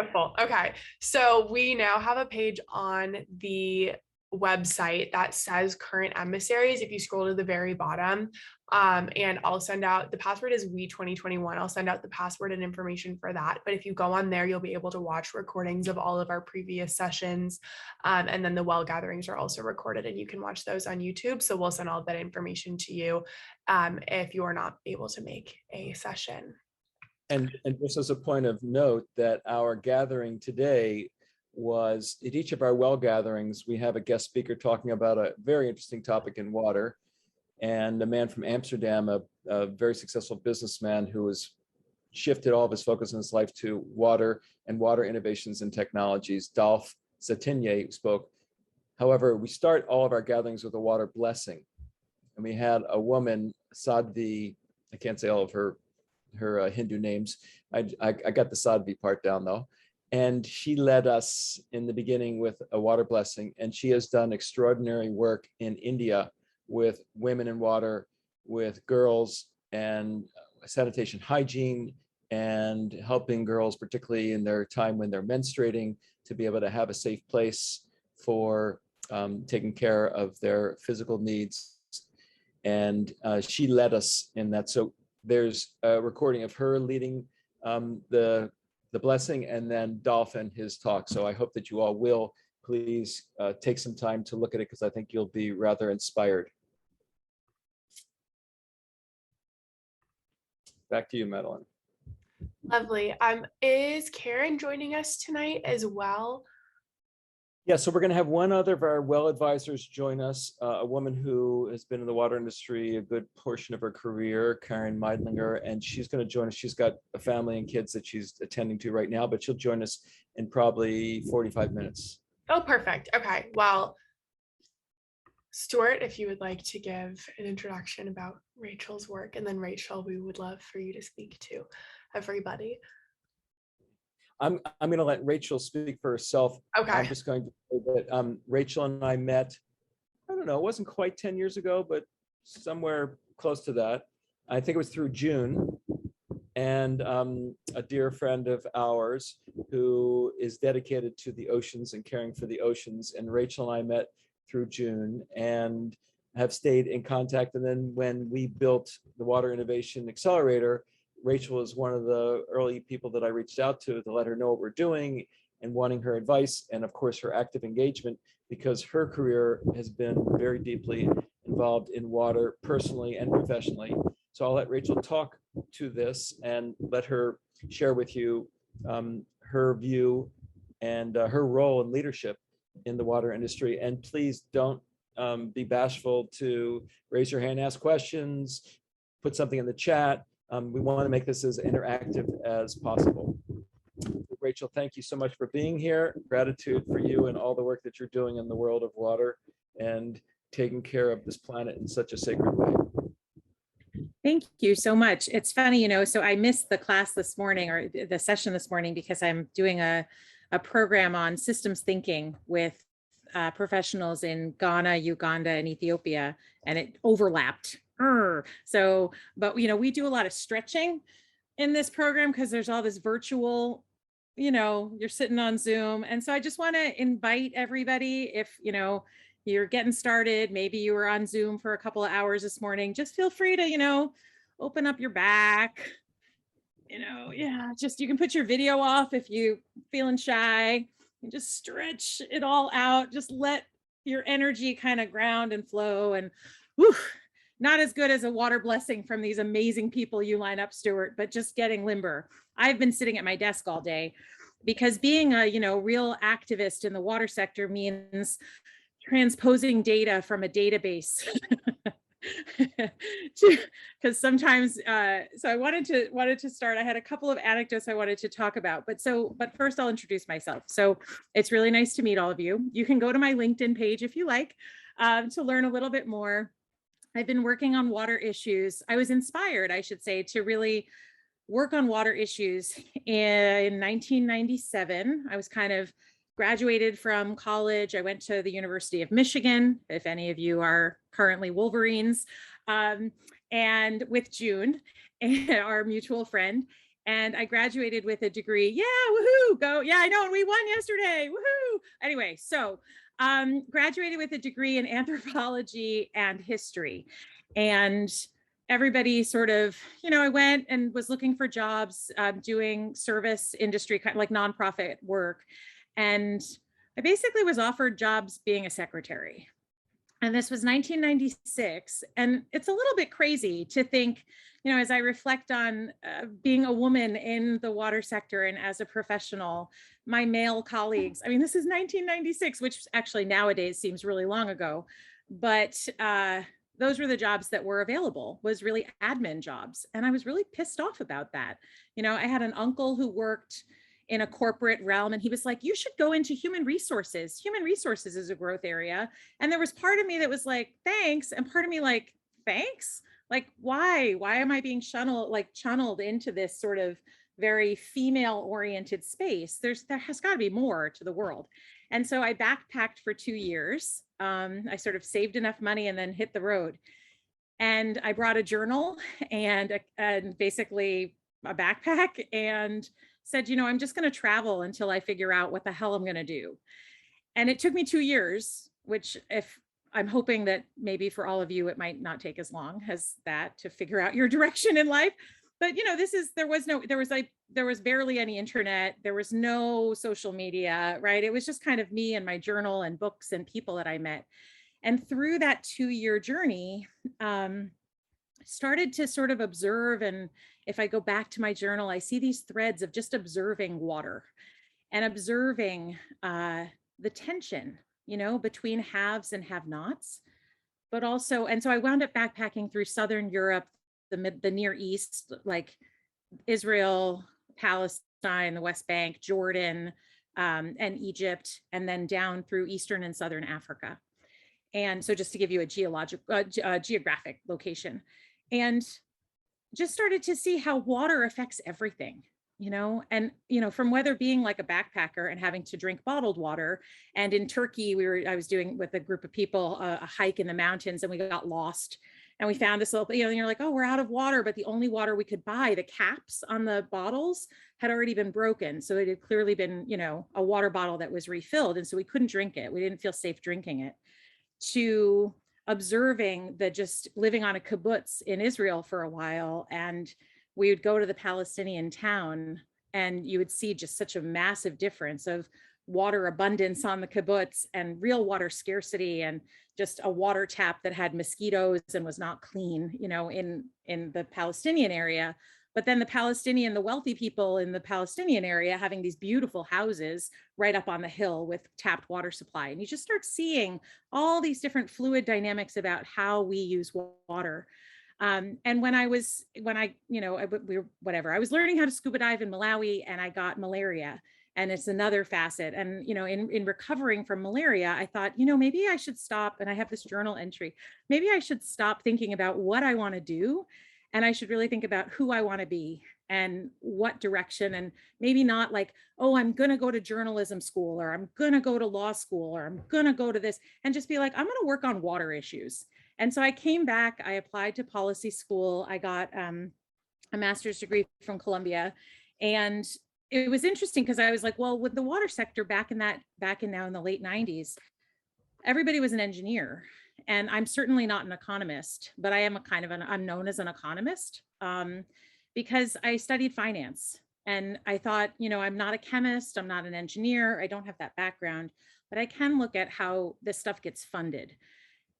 Beautiful. Okay. So we now have a page on the website that says current emissaries. If you scroll to the very bottom, and I'll send out, the password is we 2021. I'll send out the password and information for that. But if you go on there, you'll be able to watch recordings of all of our previous sessions. And then the well gatherings are also recorded and you can watch those on YouTube. So we'll send all of that information to you if you are not able to make a session. And just as a point of note, that our gathering today was, at each of our well gatherings, we have a guest speaker talking about a very interesting topic in water. And a man from Amsterdam, a very successful businessman who has shifted all of his focus in his life to water and water innovations and technologies, Dolph Zatinye, spoke. However, we start all of our gatherings with a water blessing. And we had a woman, Sadhvi, I can't say all of her Hindu names. I got the Sadhvi part down though. And she led us in the beginning with a water blessing. And she has done extraordinary work in India with women in water, with girls and sanitation hygiene, and helping girls, particularly in their time when they're menstruating, to be able to have a safe place for taking care of their physical needs. And she led us in that. So there's a recording of her leading the blessing, and then Dolph and his talk. So I hope that you all will please take some time to look at it, because I think you'll be rather inspired. Back to you, Madeline. Lovely. Is Karen joining us tonight as well? Yeah, so we're going to have one other of our well advisors join us, a woman who has been in the water industry a good portion of her career, Karen Meidlinger, and she's going to join us. She's got a family and kids that she's attending to right now, but she'll join us in probably 45 minutes. Oh, perfect. Okay. Well, Stuart, if you would like to give an introduction about Rachel's work, and then Rachel, we would love for you to speak to everybody. I'm going to let Rachel speak for herself. Okay. I'm just going to say that Rachel and I met, I don't know, it wasn't quite 10 years ago, but somewhere close to that. I think it was through June. And a dear friend of ours who is dedicated to the oceans and caring for the oceans. And Rachel and I met through June and have stayed in contact. And then when we built the Water Innovation Accelerator, Rachel was one of the early people that I reached out to let her know what we're doing and wanting her advice, and of course her active engagement, because her career has been very deeply involved in water personally and professionally. So I'll let Rachel talk to this and let her share with you her view and her role in leadership in the water industry. And please don't be bashful to raise your hand, ask questions, put something in the chat. We want to make this as interactive as possible. Rachel, thank you so much for being here. Gratitude for you and all the work that you're doing in the world of water and taking care of this planet in such a sacred way. Thank you so much. It's funny, you know, so I missed the class this morning, or the session this morning, because I'm doing a program on systems thinking with professionals in Ghana, Uganda, and Ethiopia, and it overlapped. So, but you know, we do a lot of stretching in this program because there's all this virtual, you know, you're sitting on Zoom. And so I just want to invite everybody, if, you know, you're getting started, maybe you were on Zoom for a couple of hours this morning, just feel free to, you know, open up your back, you know, yeah, just, you can put your video off if you feeling shy, and just stretch it all out. Just let your energy kind of ground and flow, and whew, not as good as a water blessing from these amazing people you line up, Stuart, but just getting limber. I've been sitting at my desk all day because being a, you know, real activist in the water sector means transposing data from a database. Because sometimes, so I wanted to start. I had a couple of anecdotes I wanted to talk about, but first I'll introduce myself. So it's really nice to meet all of you. You can go to my LinkedIn page if you like to learn a little bit more. I've been working on water issues. I was inspired, I should say, to really work on water issues in 1997. I was kind of graduated from college. I went to the University of Michigan, if any of you are currently Wolverines, and with June, our mutual friend. And I graduated with a degree. Yeah, woohoo, go. Yeah, I know. And we won yesterday. Woohoo. Anyway, so graduated with a degree in anthropology and history. And everybody sort of, I went and was looking for jobs, doing service industry, kind of like nonprofit work. And I basically was offered jobs being a secretary. And this was 1996. And it's a little bit crazy to think, as I reflect on being a woman in the water sector and as a professional, my male colleagues, I mean, this is 1996, which actually nowadays seems really long ago, but those were the jobs that were available, was really admin jobs. And I was really pissed off about that. I had an uncle who worked in a corporate realm, and he was like, you should go into human resources. Human resources is a growth area. And there was part of me that was like, thanks. And part of me like, thanks? Like, why am I being channeled into this sort of very female oriented space? There has got to be more to the world. And so I backpacked for 2 years. I sort of saved enough money and then hit the road. And I brought a journal and basically a backpack, and said, I'm just going to travel until I figure out what the hell I'm going to do. And it took me 2 years, which, if I'm hoping that maybe for all of you, it might not take as long as that to figure out your direction in life. But there was barely any internet. There was no social media, right? It was just kind of me and my journal and books and people that I met. And through that 2-year journey, started to sort of observe. And if I go back to my journal, I see these threads of just observing water and observing the tension, between haves and have-nots. But also, and so I wound up backpacking through Southern Europe, the Near East, like Israel, Palestine, the West Bank, Jordan, and Egypt, and then down through Eastern and Southern Africa. And so just to give you a geographic location, and just started to see how water affects everything, and, from whether being like a backpacker and having to drink bottled water. And in Turkey, I was doing with a group of people, a hike in the mountains, and we got lost. And we found this little, and you're like, oh, we're out of water. But the only water we could buy, the caps on the bottles had already been broken. So it had clearly been, a water bottle that was refilled. And so we couldn't drink it. We didn't feel safe drinking it. To observing that, just living on a kibbutz in Israel for a while. And we would go to the Palestinian town, and you would see just such a massive difference of water abundance on the kibbutz and real water scarcity, and just a water tap that had mosquitoes and was not clean, in the Palestinian area. But then the wealthy people in the Palestinian area having these beautiful houses right up on the hill with tapped water supply. And you just start seeing all these different fluid dynamics about how we use water. And I was learning how to scuba dive in Malawi, and I got malaria. And it's another facet. And, in recovering from malaria, I thought, maybe I should stop. And I have this journal entry. Maybe I should stop thinking about what I want to do. And I should really think about who I want to be and what direction, and maybe not like, oh, I'm going to go to journalism school, or I'm going to go to law school, or I'm going to go to this, and just be like, I'm going to work on water issues. And so I came back, I applied to policy school. I got a master's degree from Columbia. And it was interesting because I was like, well, with the water sector back in the late 90s, everybody was an engineer. And I'm certainly not an economist, but I am I'm known as an economist because I studied finance. And I thought, I'm not a chemist, I'm not an engineer, I don't have that background, but I can look at how this stuff gets funded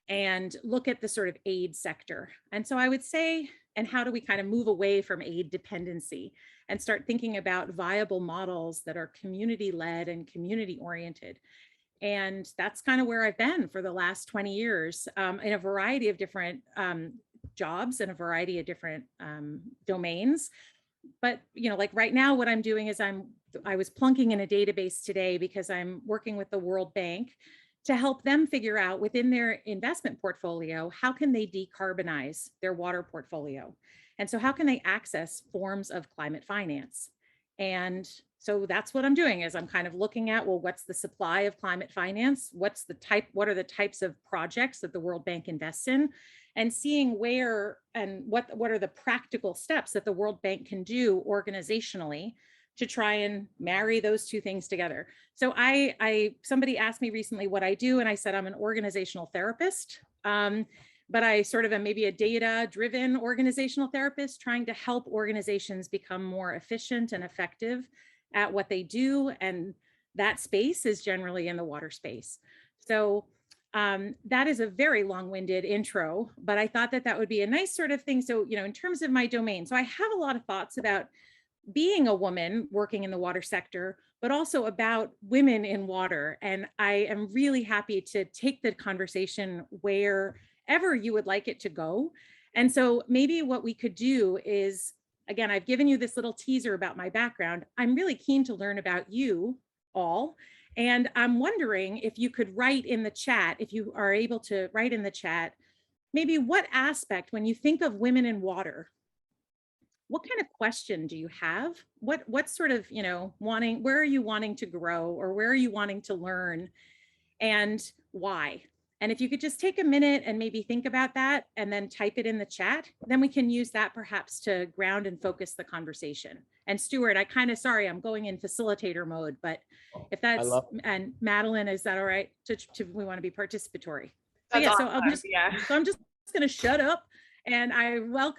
and look at the sort of aid sector. And so I would say, and how do we kind of move away from aid dependency and start thinking about viable models that are community-led and community-oriented? And that's kind of where I've been for the last 20 years in a variety of different jobs and a variety of different domains. But, like right now, what I'm doing is I was plunking in a database today because I'm working with the World Bank to help them figure out within their investment portfolio, how can they decarbonize their water portfolio? And so how can they access forms of climate finance? And so that's what I'm doing is I'm kind of looking at, well, what's the supply of climate finance? What are the types of projects that the World Bank invests in, and seeing where and what are the practical steps that the World Bank can do organizationally to try and marry those two things together. So somebody asked me recently what I do, and I said I'm an organizational therapist. But I sort of am maybe a data-driven organizational therapist trying to help organizations become more efficient and effective at what they do. And that space is generally in the water space. So that is a very long-winded intro, but I thought that that would be a nice sort of thing. So, in terms of my domain, so I have a lot of thoughts about being a woman working in the water sector, but also about women in water. And I am really happy to take the conversation wherever you would like it to go. And so maybe what we could do is, again, I've given you this little teaser about my background. I'm really keen to learn about you all. And I'm wondering if you could write in the chat, if you are able to write in the chat, maybe what aspect, when you think of women in water, what kind of question do you have? What sort of, where are you wanting to grow, or where are you wanting to learn, and why? And if you could just take a minute and maybe think about that and then type it in the chat, then we can use that perhaps to ground and focus the conversation. And Stuart, sorry, I'm going in facilitator mode, but if that's, and Madeline, is that all right? We want to be participatory. So yeah, awesome. So I'm just going to shut up. And I look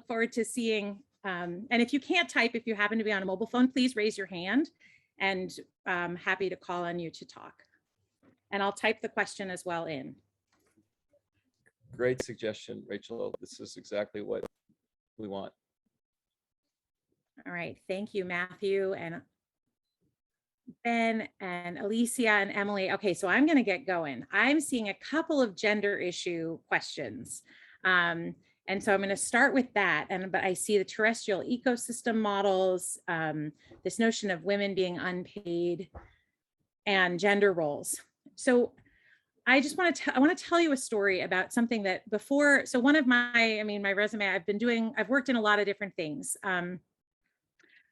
forward to seeing, and if you can't type, if you happen to be on a mobile phone, please raise your hand, and I'm happy to call on you to talk. And I'll type the question as well in. Great suggestion, Rachel. This is exactly what we want. All right, thank you, Matthew and Ben and Alicia and Emily. Okay, so I'm gonna get going. I'm seeing a couple of gender issue questions. And so I'm going to start with that. But I see the terrestrial ecosystem models, this notion of women being unpaid, and gender roles. So I just want to tell you a story about something that before. So one of my resume, I've worked in a lot of different things.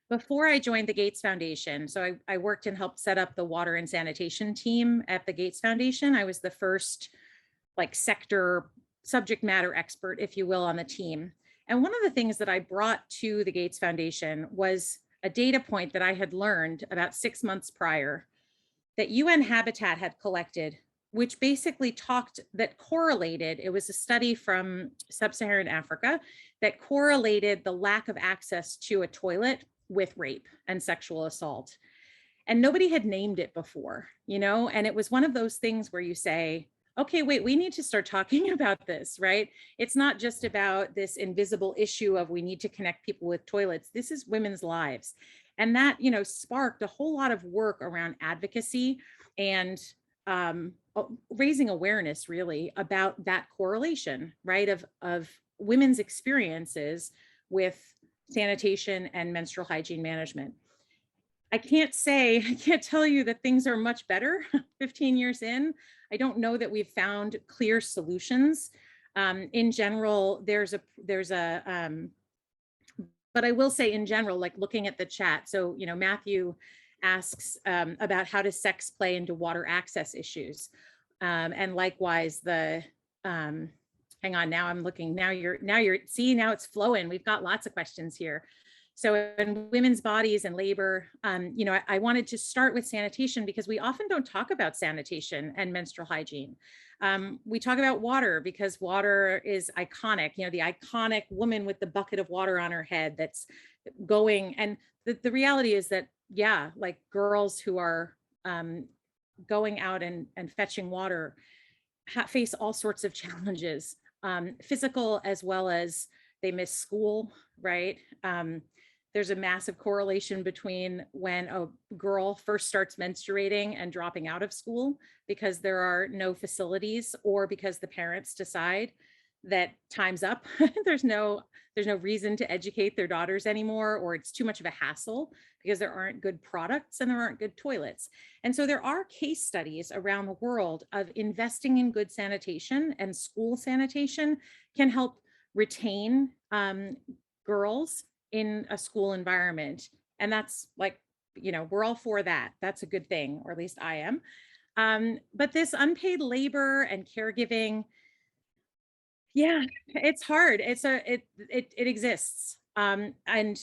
Before I joined the Gates Foundation, so I worked and helped set up the water and sanitation team at the Gates Foundation. I was the first sector subject matter expert, if you will, on the team. And one of the things that I brought to the Gates Foundation was a data point that I had learned about 6 months prior that UN Habitat had collected, which basically correlated, it was a study from sub-Saharan Africa that correlated the lack of access to a toilet with rape and sexual assault. And nobody had named it before, and it was one of those things where you say, okay, wait, we need to start talking about this, right? It's not just about this invisible issue of we need to connect people with toilets. This is women's lives. And that, sparked a whole lot of work around advocacy and raising awareness really about that correlation, right? Of women's experiences with sanitation and menstrual hygiene management. I can't tell you that things are much better 15 years in. I don't know that we've found clear solutions. In general, but I will say in general, looking at the chat. So, Matthew asks about how does sex play into water access issues? And likewise, hang on, now I'm looking, now it's flowing. We've got lots of questions here. So in women's bodies and labor, I wanted to start with sanitation because we often don't talk about sanitation and menstrual hygiene. We talk about water because water is iconic, the iconic woman with the bucket of water on her head that's going. And the reality is that, girls who are going out and fetching water face all sorts of challenges, physical as well as they miss school, right? There's a massive correlation between when a girl first starts menstruating and dropping out of school because there are no facilities or because the parents decide that time's up. There's no reason to educate their daughters anymore, or it's too much of a hassle because there aren't good products and there aren't good toilets. And so there are case studies around the world of investing in good sanitation, and school sanitation can help retain girls in a school environment. And that's we're all for that. That's a good thing, or at least I am. But this unpaid labor and caregiving, yeah, it's hard. It exists. And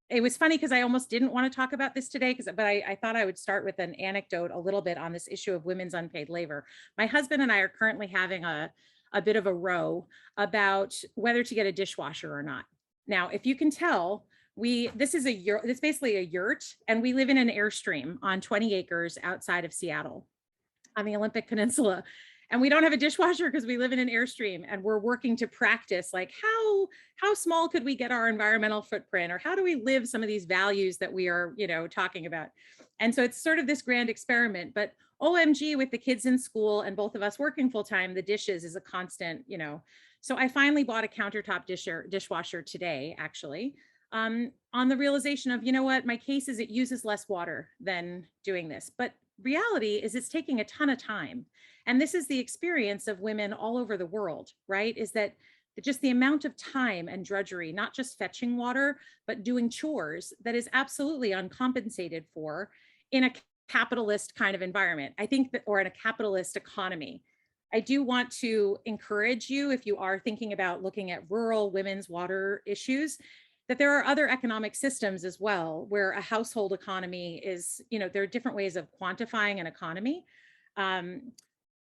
it was funny because I almost didn't want to talk about this today, but I thought I would start with an anecdote a little bit on this issue of women's unpaid labor. My husband and I are currently having a bit of a row about whether to get a dishwasher or not. Now, if you can tell, this is basically a yurt, and we live in an Airstream on 20 acres outside of Seattle on the Olympic Peninsula. And we don't have a dishwasher because we live in an Airstream, and we're working to practice like how small could we get our environmental footprint, or how do we live some of these values that we are, talking about. And so it's sort of this grand experiment, but OMG, with the kids in school and both of us working full time, the dishes is a constant, So I finally bought a countertop dishwasher today, actually, on the realization of, what, my case is it uses less water than doing this. But reality is it's taking a ton of time. And this is the experience of women all over the world, right? Is that just the amount of time and drudgery, not just fetching water, but doing chores, that is absolutely uncompensated for in a capitalist kind of environment, I think, or in a capitalist economy. I do want to encourage you, if you are thinking about looking at rural women's water issues, that there are other economic systems as well, where a household economy is, there are different ways of quantifying an economy.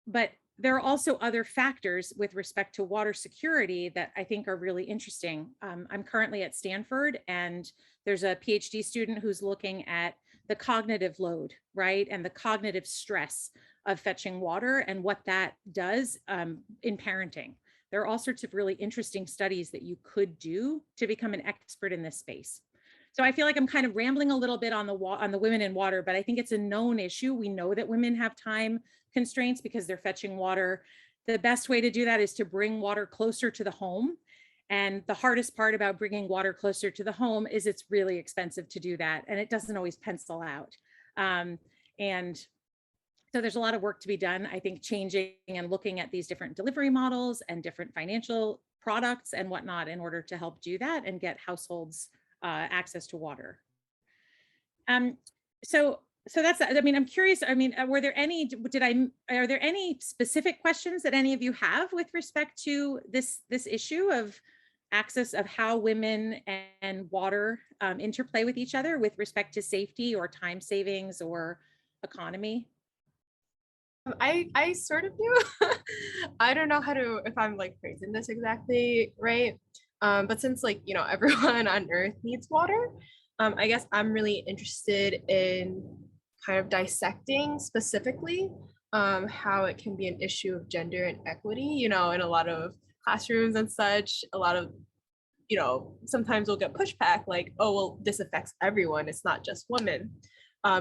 But there are also other factors with respect to water security that I think are really interesting. I'm currently at Stanford, and there's a PhD student who's looking at the cognitive load, right? And the cognitive stress of fetching water and what that does in parenting. There are all sorts of really interesting studies that you could do to become an expert in this space. So I feel like I'm kind of rambling a little bit on the women in water, but I think it's a known issue. We know that women have time constraints because they're fetching water. The best way to do that is to bring water closer to the home. And the hardest part about bringing water closer to the home is it's really expensive to do that, and it doesn't always pencil out. And so there's a lot of work to be done, I think, changing and looking at these different delivery models and different financial products and whatnot in order to help do that and get households access to water. So that's, I'm curious, were there any, are there any specific questions that any of you have with respect to this issue of access, of how women and water interplay with each other with respect to safety or time savings or economy? I sort of do. I don't know if I'm like phrasing this exactly right. But since everyone on Earth needs water, I guess I'm really interested in kind of dissecting specifically how it can be an issue of gender and equity, in a lot of classrooms and such. A lot of, sometimes we'll get pushback like, oh, well, this affects everyone. It's not just women,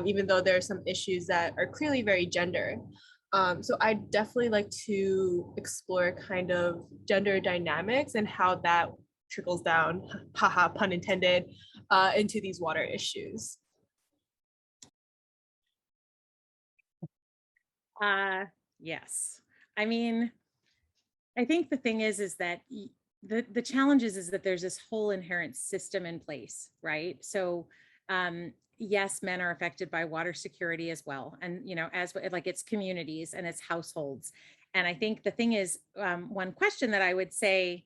even though there are some issues that are clearly very gender. So I definitely like to explore kind of gender dynamics and how that trickles down, haha, pun intended, into these water issues. Yes. I think the thing is that the challenge is that there's this whole inherent system in place, right? So yes, men are affected by water security as well. And, as like it's communities and it's households. And I think the thing is, one question that I would say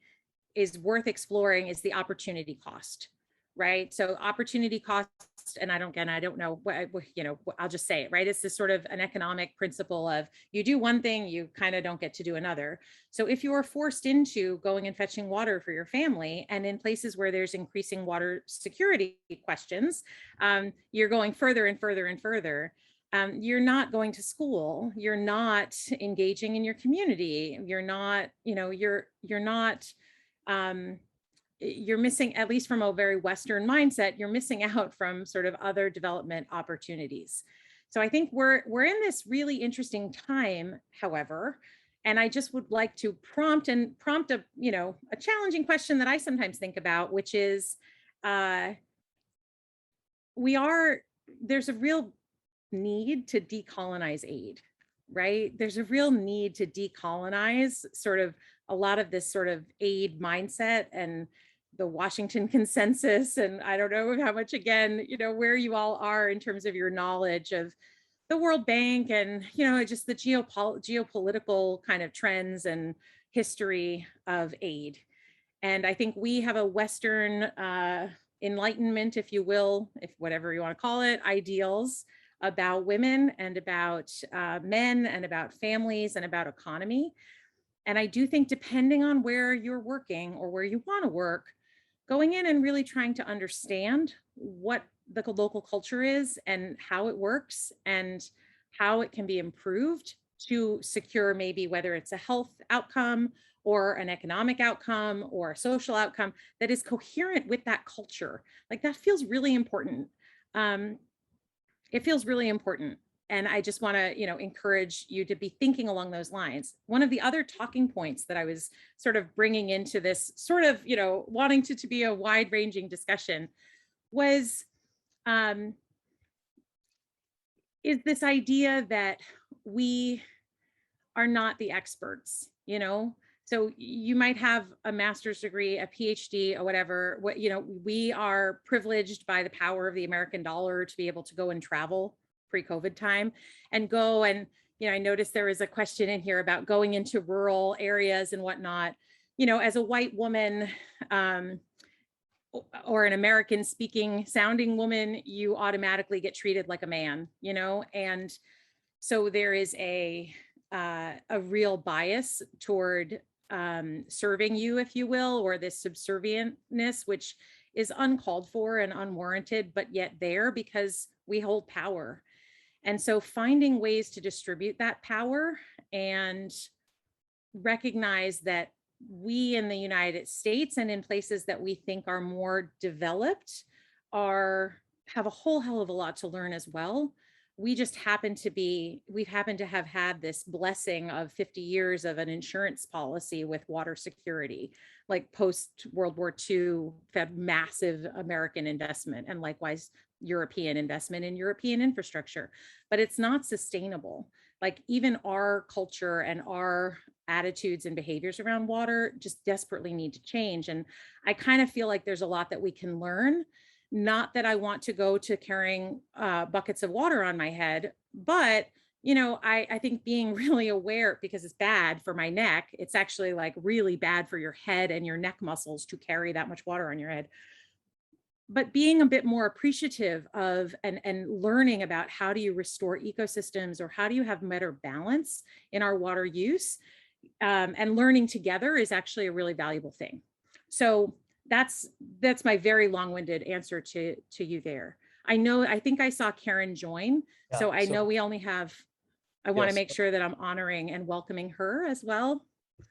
is worth exploring is the opportunity cost, right? So opportunity cost, and I don't know, I'll just say it, right? It's this sort of an economic principle of you do one thing, you kind of don't get to do another. So if you are forced into going and fetching water for your family, and in places where there's increasing water security questions, you're going further and further and further. You're not going to school, you're not engaging in your community, you're not, you're missing, at least from a very Western mindset, you're missing out from sort of other development opportunities. So I think we're in this really interesting time, however, and I just would like to prompt a challenging question that I sometimes think about, which is there's a real need to decolonize aid, right? There's a real need to decolonize sort of a lot of this sort of aid mindset and the Washington consensus, and I don't know how much, again, where you all are in terms of your knowledge of the World Bank and, just the geopolitical kind of trends and history of aid. And I think we have a Western enlightenment, if you will, if whatever you want to call it, ideals about women and about men and about families and about economy. And I do think, depending on where you're working or where you want to work, going in and really trying to understand what the local culture is and how it works and how it can be improved to secure, maybe whether it's a health outcome or an economic outcome or a social outcome that is coherent with that culture. Like, that feels really important. It feels really important. And I just want to, encourage you to be thinking along those lines. One of the other talking points that I was sort of bringing into this sort of, wanting to be a wide ranging discussion was, is this idea that we are not the experts, So you might have a master's degree, a PhD, or whatever. We are privileged by the power of the American dollar to be able to go and travel pre-COVID time and go. And, I noticed there was a question in here about going into rural areas and whatnot. As a white woman, or an American speaking sounding woman, you automatically get treated like a man, and so there is a real bias toward serving you, if you will, or this subservientness, which is uncalled for and unwarranted, but yet there because we hold power. And so finding ways to distribute that power and recognize that we in the United States and in places that we think are more developed have a whole hell of a lot to learn as well. We've happened to have had this blessing of 50 years of an insurance policy with water security, like post World War II, had massive American investment and likewise European investment in European infrastructure, but it's not sustainable. Like, even our culture and our attitudes and behaviors around water just desperately need to change. And I kind of feel like there's a lot that we can learn. Not that I want to go to carrying buckets of water on my head, but I think being really aware, because it's bad for my neck. It's actually like really bad for your head and your neck muscles to carry that much water on your head. But being a bit more appreciative of and learning about how do you restore ecosystems, or how do you have better balance in our water use, and learning together is actually a really valuable thing. So that's my very long-winded answer to you there. I think I saw Karen join. Yeah, so I know we only have, I want to Yes. make sure that I'm honoring and welcoming her as well.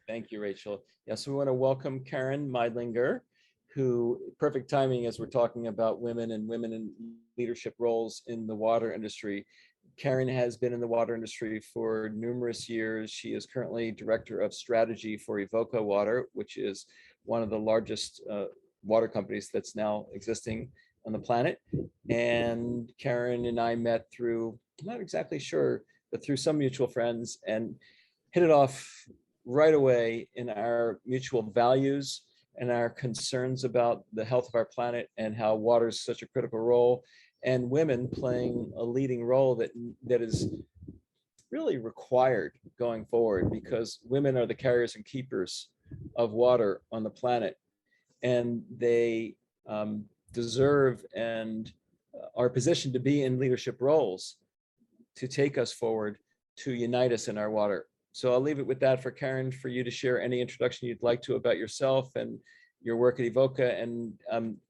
Thank you, Rachel. Yes, we want to welcome Karen Meidlinger, who, perfect timing as we're talking about women in leadership roles in the water industry. Karen has been in the water industry for numerous years. She is currently director of strategy for Evoqua Water, which is one of the largest water companies that's now existing on the planet. And Karen and I met through, I'm not exactly sure, but through some mutual friends, and hit it off right away in our mutual values and our concerns about the health of our planet and how water is such a critical role, and women playing a leading role that is really required going forward, because women are the carriers and keepers of water on the planet, and they deserve and are positioned to be in leadership roles to take us forward, to unite us in our water. So I'll leave it with that for Karen, for you to share any introduction you'd like to about yourself and your work at Evoqua. And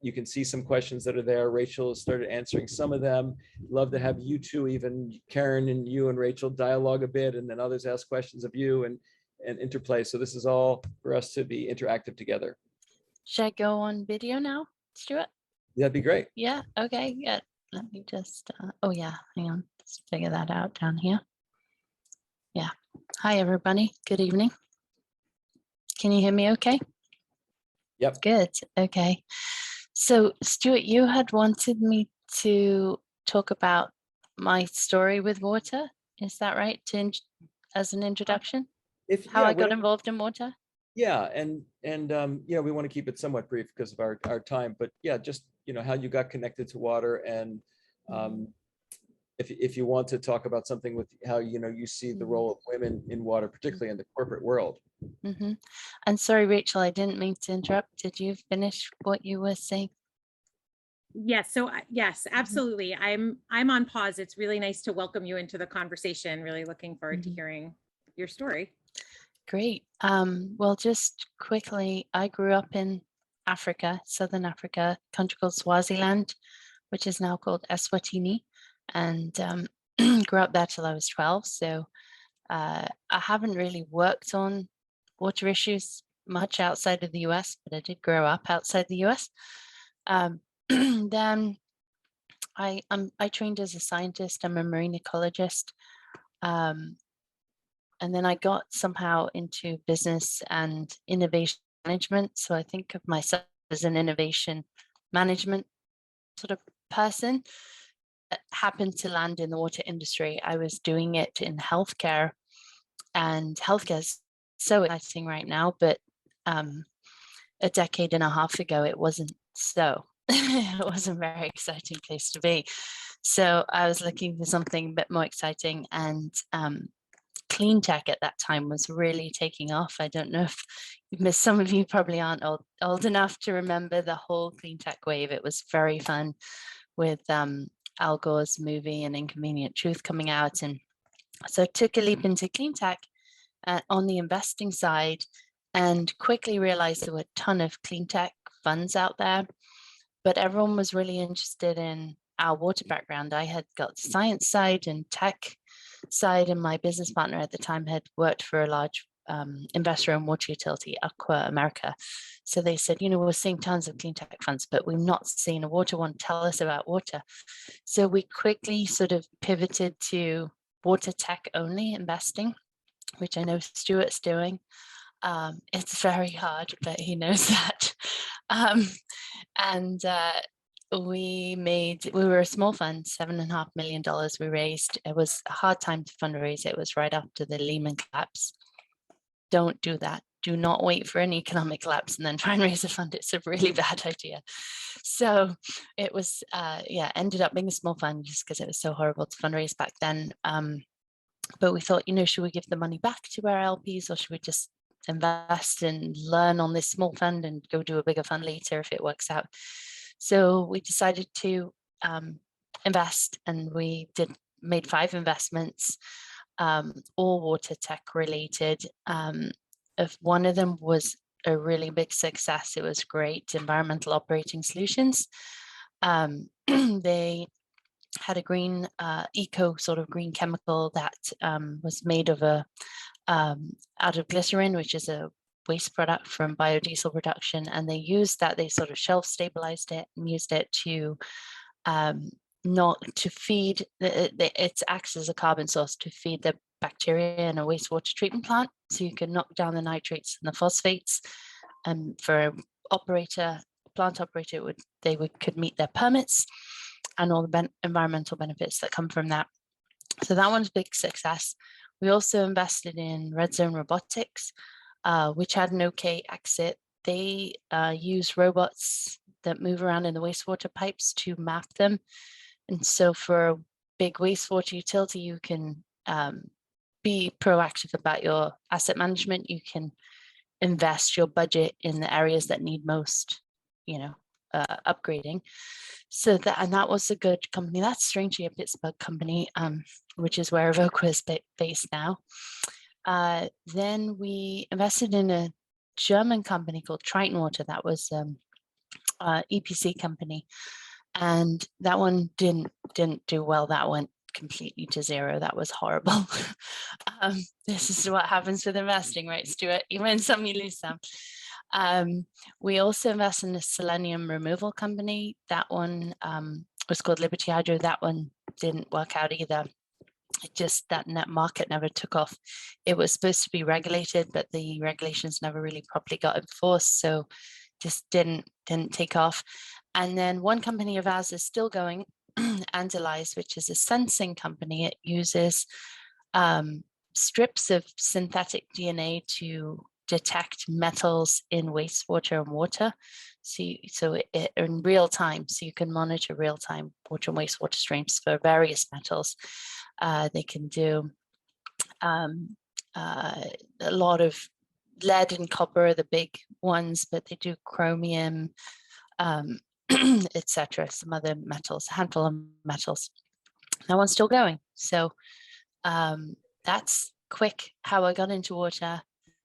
you can see some questions that are there. Rachel has started answering some of them. Love to have you two, even Karen and you and Rachel, dialogue a bit, and then others ask questions of you and interplay. So this is all for us to be interactive together. Should I go on video now, Stuart? That'd be great. Yeah, okay, yeah. Let me just, oh yeah, hang on. Let's figure that out down here. Yeah. Hi, everybody. Good evening. Can you hear me okay? Yep. Good. Okay. So, Stuart, you had wanted me to talk about my story with water. Is that right? As an introduction? How I got involved in water? Yeah, and we want to keep it somewhat brief because of our time, but yeah, just how you got connected to water, and if you want to talk about something with how you see the role of women in water, particularly in the corporate world. Mm-hmm. And sorry, Rachel, I didn't mean to interrupt. Did you finish what you were saying? Yes. So yes, absolutely. I'm on pause. It's really nice to welcome you into the conversation. Really looking forward to hearing your story. Great. Well, just quickly, I grew up in Africa, Southern Africa, a country called Swaziland, which is now called Eswatini, and grew up there till I was 12. So I haven't really worked on water issues much outside of the US, but I did grow up outside the US. Then I trained as a scientist. I'm a marine ecologist. And then I got somehow into business and innovation management. So I think of myself as an innovation management sort of person. That happened to land in the water industry. I was doing it in healthcare, and healthcare is so exciting right now, but a decade and a half ago, it wasn't so. It wasn't a very exciting place to be. So I was looking for something a bit more exciting, and clean tech at that time was really taking off. I don't know if you've missed, some of you probably aren't old enough to remember the whole clean tech wave. It was very fun with Al Gore's movie and Inconvenient Truth coming out. And so I took a leap into clean tech on the investing side, and quickly realized there were a ton of clean tech funds out there, but everyone was really interested in our water background. I had got the science side and tech side, and my business partner at the time had worked for a large investor in water utility, Aqua America. So they said, we're seeing tons of clean tech funds, but we've not seen a water one. Tell us about water. So we quickly sort of pivoted to water tech only investing, which I know Stuart's doing. It's very hard, but he knows that. We were a small fund, $7.5 million we raised. It was a hard time to fundraise. It was right after the Lehman collapse. Don't do that. Do not wait for an economic collapse and then try and raise a fund. It's a really bad idea. So it was, ended up being a small fund just because it was so horrible to fundraise back then. But we thought, should we give the money back to our LPs, or should we just invest and learn on this small fund and go do a bigger fund later if it works out? So we decided to invest, and we made 5 investments, all water tech related. If one of them was a really big success, it was great, Environmental Operating Solutions. They had a green eco sort of green chemical that was made of out of glycerin, which is a waste product from biodiesel production, and they used that. They sort of shelf stabilized it and used it to not to feed it acts as a carbon source to feed the bacteria in a wastewater treatment plant, so you can knock down the nitrates and the phosphates. And for a plant operator, could meet their permits and all the environmental benefits that come from that. So that one's a big success. We also invested in Zone Robotics, which had an okay exit. They use robots that move around in the wastewater pipes to map them. And so for a big wastewater utility, you can be proactive about your asset management. You can invest your budget in the areas that need most, upgrading. So that was a good company. That's strangely a Pittsburgh company, which is where Evoqua is based now. Then we invested in a German company called Triton Water. That was EPC company, and that one didn't do well. That went completely to zero. That was horrible. This is what happens with investing, right, Stuart? You win some, you lose some. We also invested in a selenium removal company. That one was called Liberty Hydro. That one didn't work out either. That net market never took off. It was supposed to be regulated, but the regulations never really properly got enforced, so just didn't take off. And then one company of ours is still going, Andalize, which is a sensing company. It uses strips of synthetic DNA to detect metals in wastewater and water. In real time, so you can monitor real time water and wastewater streams for various metals. They can do a lot of lead and copper, the big ones, but they do chromium, etc. Some other metals, a handful of metals. That one's still going. So that's quick how I got into water.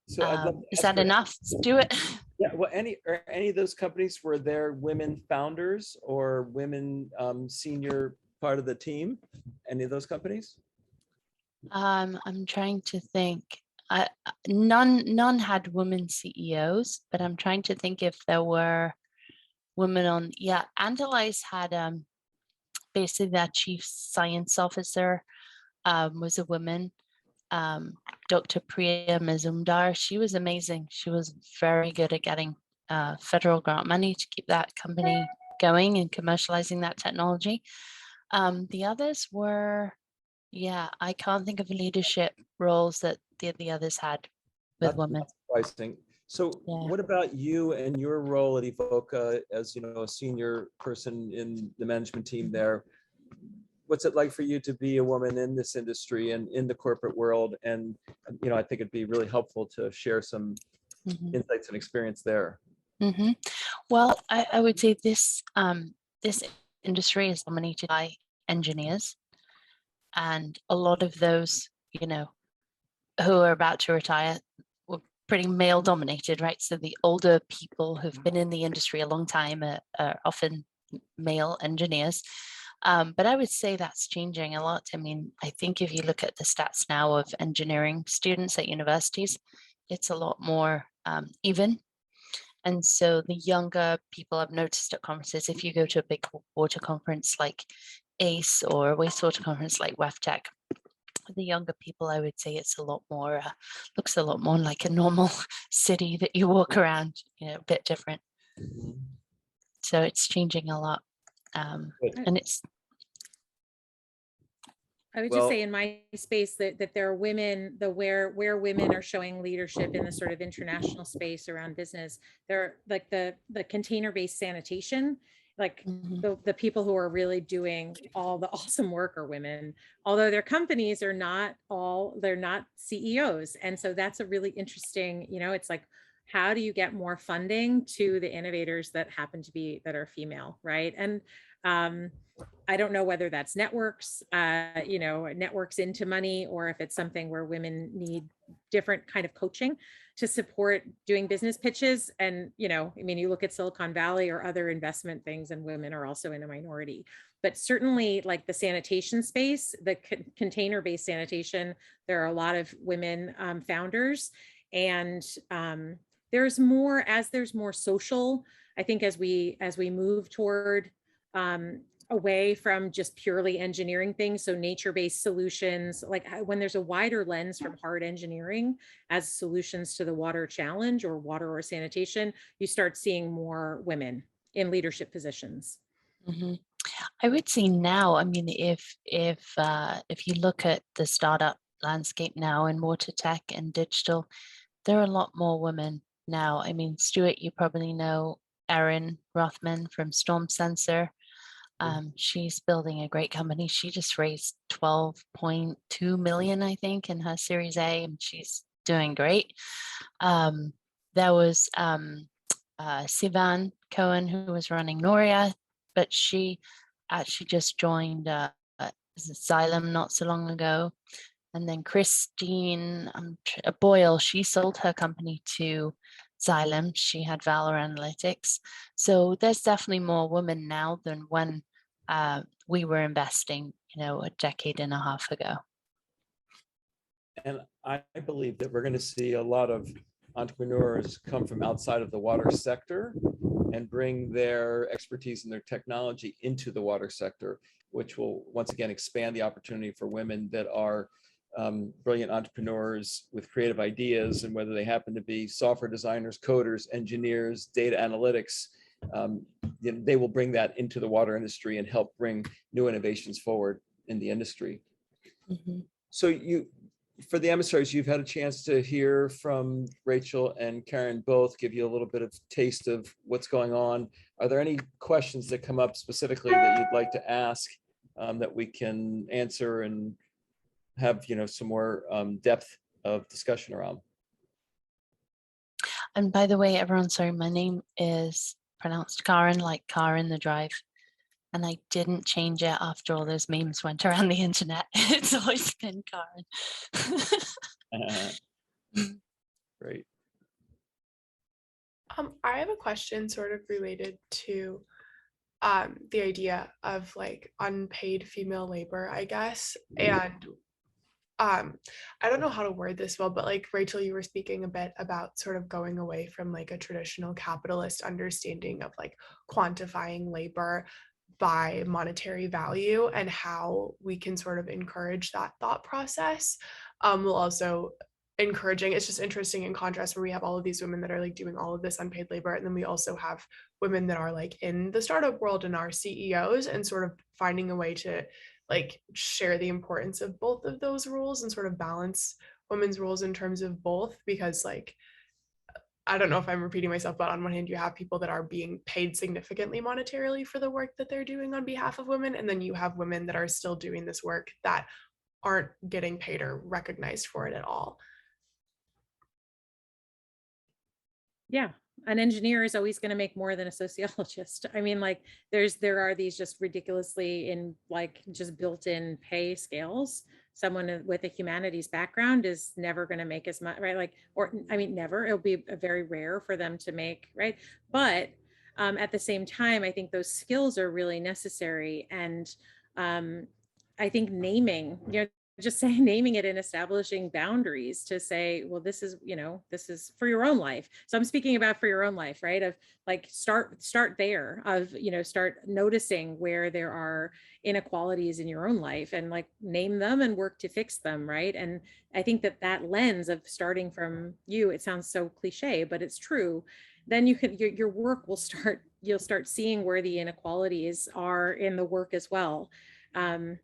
So I'd love to Is ask that you- enough? Let's do it. Yeah, well, are any of those companies, were there women founders or women senior part of the team? Any of those companies? I'm trying to think. None had women CEOs, but I'm trying to think if there were women on. Yeah, Andalize had basically their chief science officer was a woman. Dr. Priya Mazumdar, she was amazing. She was very good at getting federal grant money to keep that company going and commercializing that technology. The others were, yeah, I can't think of leadership roles that the others had with women. Not surprising. So Yeah. what about you and your role at Evoqua as, a senior person in the management team there? What's it like for you to be a woman in this industry and in the corporate world? And, I think it'd be really helpful to share some insights and experience there. Well, I would say this industry is dominated by engineers, and a lot of those, who are about to retire were pretty male dominated, right? So the older people who've been in the industry a long time are often male engineers. But I would say that's changing a lot. I mean, I think if you look at the stats now of engineering students at universities, it's a lot more even. And so the younger people I've noticed at conferences, if you go to a big water conference like ACE or a wastewater conference like WEFTEC, the younger people, I would say it's a lot more, looks a lot more like a normal city that you walk around, a bit different. So it's changing a lot. And it's, I would just say in my space that there are women, where women are showing leadership in the sort of international space around business. They're like the container-based sanitation, like the people who are really doing all the awesome work are women, although their companies are they're not CEOs. And so that's a really interesting, it's like, how do you get more funding to the innovators that are female, right? And I don't know whether that's networks, networks into money, or if it's something where women need different kind of coaching to support doing business pitches. And, you look at Silicon Valley or other investment things, and women are also in a minority. But certainly like the sanitation space, the container-based sanitation, there are a lot of women founders. And there's more social, I think, as we move toward away from just purely engineering things. So nature-based solutions, like when there's a wider lens from hard engineering as solutions to the water challenge or water or sanitation, you start seeing more women in leadership positions. I would say now, I mean, if you look at the startup landscape now in water tech and digital, there are a lot more women now. I mean, Stuart, you probably know Erin Rothman from Storm Sensor. She's building a great company. She just raised 12.2 million, I think, in her Series A, and she's doing great. There was Sivan Cohen, who was running Noria, but she actually just joined Xylem not so long ago. And then Christine Boyle, she sold her company to Xylem. She had Valor Analytics. So there's definitely more women now than when we were investing, a decade and a half ago. And I believe that we're going to see a lot of entrepreneurs come from outside of the water sector and bring their expertise and their technology into the water sector, which will once again expand the opportunity for women that are brilliant entrepreneurs with creative ideas, and whether they happen to be software designers, coders, engineers, data analytics, they will bring that into the water industry and help bring new innovations forward in the industry. So for the emissaries, you've had a chance to hear from Rachel and Karen both, give you a little bit of taste of what's going on. Are there any questions that come up specifically that you'd like to ask that we can answer and have, some more depth of discussion around? And by the way, everyone, sorry, my name is pronounced Karen, like car in the drive. And I didn't change it after all those memes went around the internet. It's always been Karen. Great. I have a question sort of related to the idea of like unpaid female labor, I guess. And I don't know how to word this well, but like Rachel, you were speaking a bit about sort of going away from like a traditional capitalist understanding of like quantifying labor by monetary value and how we can sort of encourage that thought process. We'll also encouraging, it's just interesting in contrast where we have all of these women that are like doing all of this unpaid labor, and then we also have women that are like in the startup world and are CEOs, and sort of finding a way to like share the importance of both of those roles and sort of balance women's roles in terms of both, because like I don't know if I'm repeating myself, but on one hand, you have people that are being paid significantly monetarily for the work that they're doing on behalf of women. And then you have women that are still doing this work that aren't getting paid or recognized for it at all. Yeah, an engineer is always going to make more than a sociologist. I mean, like there are these just ridiculously in like just built-in pay scales. Someone with a humanities background is never going to make as much, right? Like, or I mean, never. It'll be very rare for them to make, right? But at the same time, I think those skills are really necessary. And I think naming, just saying, naming it and establishing boundaries to say, well, this is, this is for your own life. So I'm speaking about for your own life, right? Of like, start there, of, start noticing where there are inequalities in your own life and like name them and work to fix them, right? And I think that lens of starting from you, it sounds so cliche, but it's true. Then you can, your work will start, you'll start seeing where the inequalities are in the work as well. And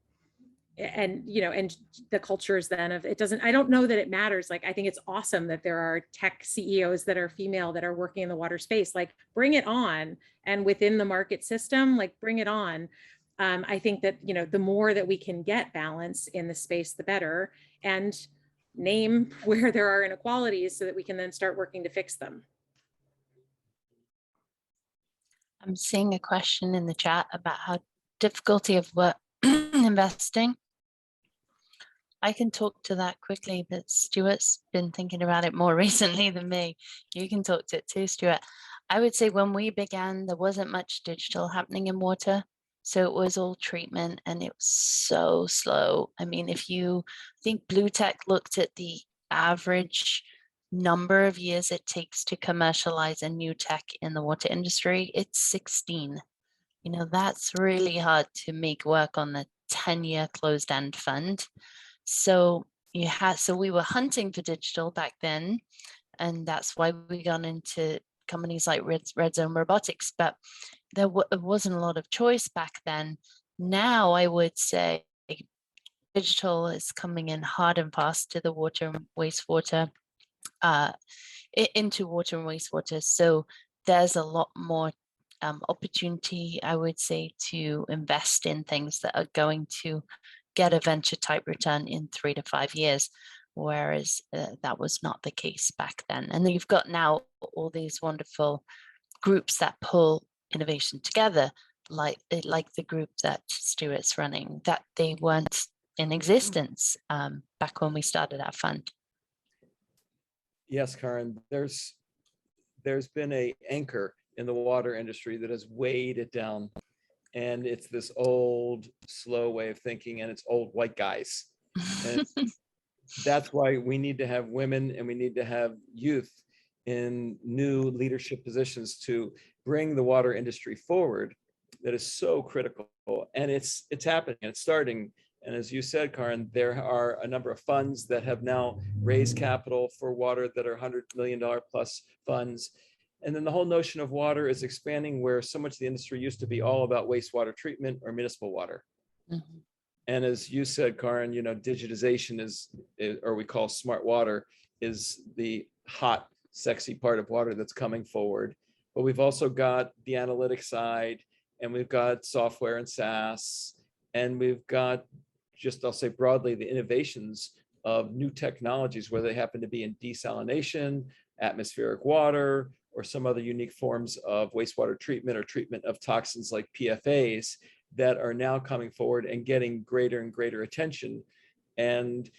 and the cultures then of it doesn't, I don't know that it matters. Like I think it's awesome that there are tech CEOs that are female that are working in the water space. Like bring it on. And within the market system, like bring it on. I think that the more that we can get balance in the space, the better, and name where there are inequalities so that we can then start working to fix them. I'm seeing a question in the chat about how difficulty of what investing. I can talk to that quickly, but Stuart's been thinking about it more recently than me. You can talk to it too, Stuart. I would say when we began, there wasn't much digital happening in water. So it was all treatment and it was so slow. I mean, I think Blue Tech looked at the average number of years it takes to commercialize a new tech in the water industry, it's 16. That's really hard to make work on the 10-year closed-end fund. So we were hunting for digital back then, and that's why we got into companies like Zone Robotics. But there wasn't a lot of choice back then. Now I would say digital is coming in hard and fast to the water and wastewater, into water and wastewater. So there's a lot more opportunity, I would say, to invest in things that are going to get a venture type return in 3 to 5 years, whereas that was not the case back then. And then you've got now all these wonderful groups that pull innovation together, like the group that Stuart's running, that they weren't in existence back when we started our fund. Yes, Karen, there's been an anchor in the water industry that has weighed it down. And it's this old, slow way of thinking, and it's old white guys. And that's why we need to have women and we need to have youth in new leadership positions to bring the water industry forward. That is so critical. And it's happening and it's starting. And as you said, Karen, there are a number of funds that have now raised capital for water that are $100 million plus funds. And then the whole notion of water is expanding, where so much of the industry used to be all about wastewater treatment or municipal water. Mm-hmm. And as you said, Karin, digitization or we call smart water, is the hot, sexy part of water that's coming forward. But we've also got the analytic side, and we've got software and SaaS, and we've got, just I'll say broadly, the innovations of new technologies, whether they happen to be in desalination, atmospheric water, or some other unique forms of wastewater treatment or treatment of toxins like PFAS, that are now coming forward and getting greater and greater attention. And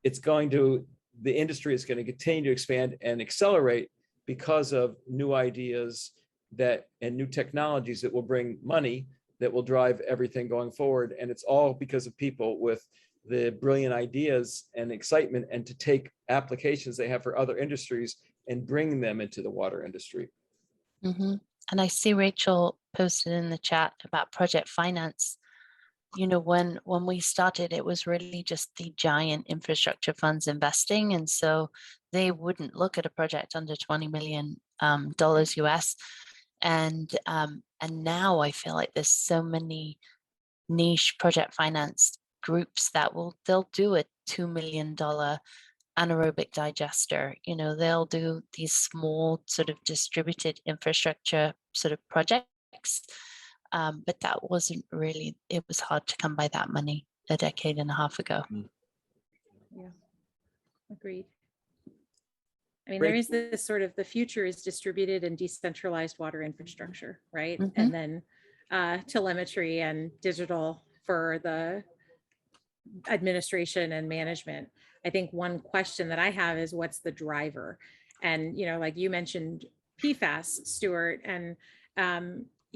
the industry is going to continue to expand and accelerate because of new ideas and new technologies that will bring money, that will drive everything going forward. And it's all because of people with the brilliant ideas and excitement, and to take applications they have for other industries and bring them into the water industry. Mm-hmm. And I see Rachel posted in the chat about project finance. When we started, it was really just the giant infrastructure funds investing. And so they wouldn't look at a project under $20 million US. And now I feel like there's so many niche project finance groups that they'll do a $2 million anaerobic digester. They'll do these small sort of distributed infrastructure sort of projects. But that wasn't really, it was hard to come by that money a decade and a half ago. Yeah, agreed. I mean, there is this sort of, the future is distributed and decentralized water infrastructure, right? Mm-hmm. And then telemetry and digital for the administration and management. I think one question that I have is, what's the driver? And, like you mentioned PFAS, Stuart, and,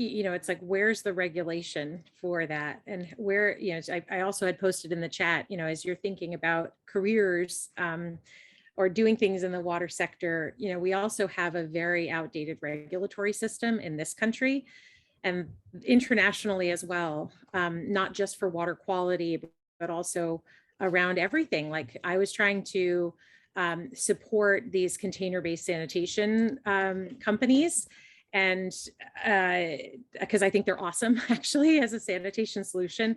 it's like, where's the regulation for that? And where, I also had posted in the chat, as you're thinking about careers, or doing things in the water sector, we also have a very outdated regulatory system in this country and internationally as well, not just for water quality, but also around everything. Like, I was trying to support these container-based sanitation companies, and because I think they're awesome actually as a sanitation solution.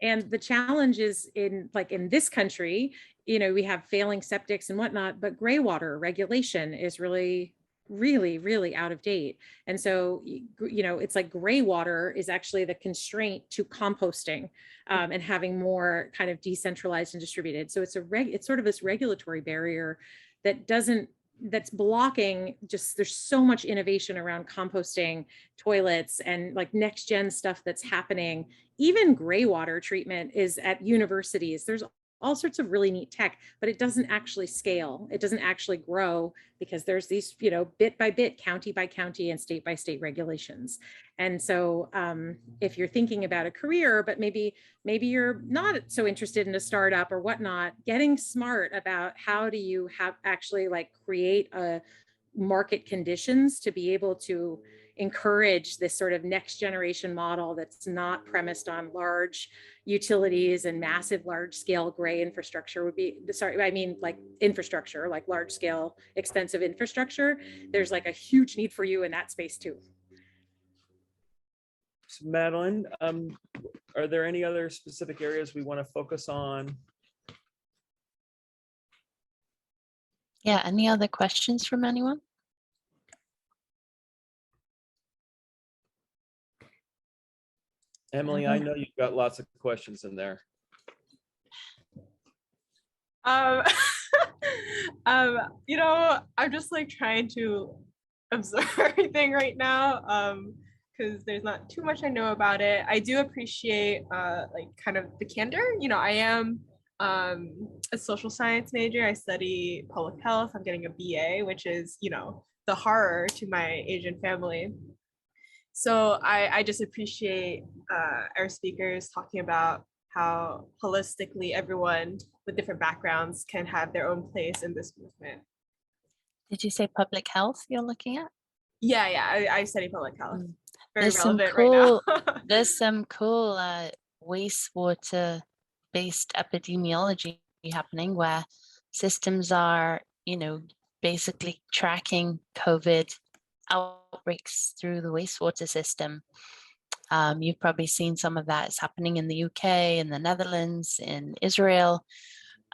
And the challenge is in this country, we have failing septics and whatnot, but gray water regulation is really out of date. And so, it's like gray water is actually the constraint to composting and having more kind of decentralized and distributed. So it's sort of this regulatory barrier that's blocking there's so much innovation around composting, toilets, and like next gen stuff that's happening. Even gray water treatment is at universities. There's all sorts of really neat tech, but it doesn't actually scale. It doesn't actually grow because there's these, bit by bit, county by county and state by state regulations. And so if you're thinking about a career, but maybe you're not so interested in a startup or whatnot, getting smart about how do you actually create a market conditions to be able to encourage this sort of next generation model that's not premised on large utilities and massive large scale gray infrastructure infrastructure, like large scale expensive infrastructure. There's like a huge need for you in that space too. So Madeline, are there any other specific areas we want to focus on? Yeah, any other questions from anyone? Emily, I know you've got lots of questions in there. I'm just trying to absorb everything right now, because there's not too much I know about it. I do appreciate kind of the candor. I am a social science major. I study public health. I'm getting a BA, which is, the horror to my Asian family. So I just appreciate our speakers talking about how holistically everyone with different backgrounds can have their own place in this movement. Did you say public health you're looking at? Yeah, I study public health. Very There's relevant right now. There's some cool wastewater-based epidemiology happening where systems are, basically tracking COVID outbreaks through the wastewater system. You've probably seen some of that is happening in the UK, in the Netherlands, in Israel.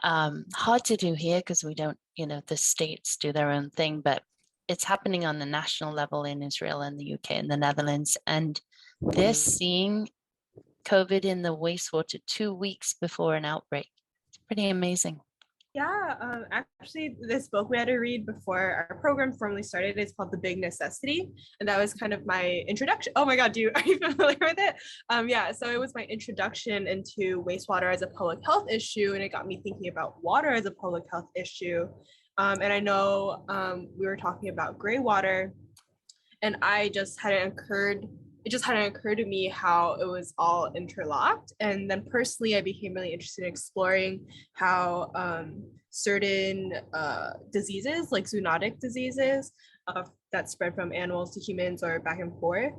Hard to do here because we don't, the states do their own thing, but it's happening on the national level in Israel and the UK and the Netherlands. And they're seeing COVID in the wastewater 2 weeks before an outbreak. It's pretty amazing. Yeah, actually, this book we had to read before our program formally started is called The Big Necessity, and that was kind of my introduction. Oh my God, are you familiar with it? Yeah, so it was my introduction into wastewater as a public health issue, and it got me thinking about water as a public health issue. And I know we were talking about gray water, and it just hadn't occurred to me how it was all interlocked. And then personally, I became really interested in exploring how certain diseases, like zoonotic diseases that spread from animals to humans or back and forth,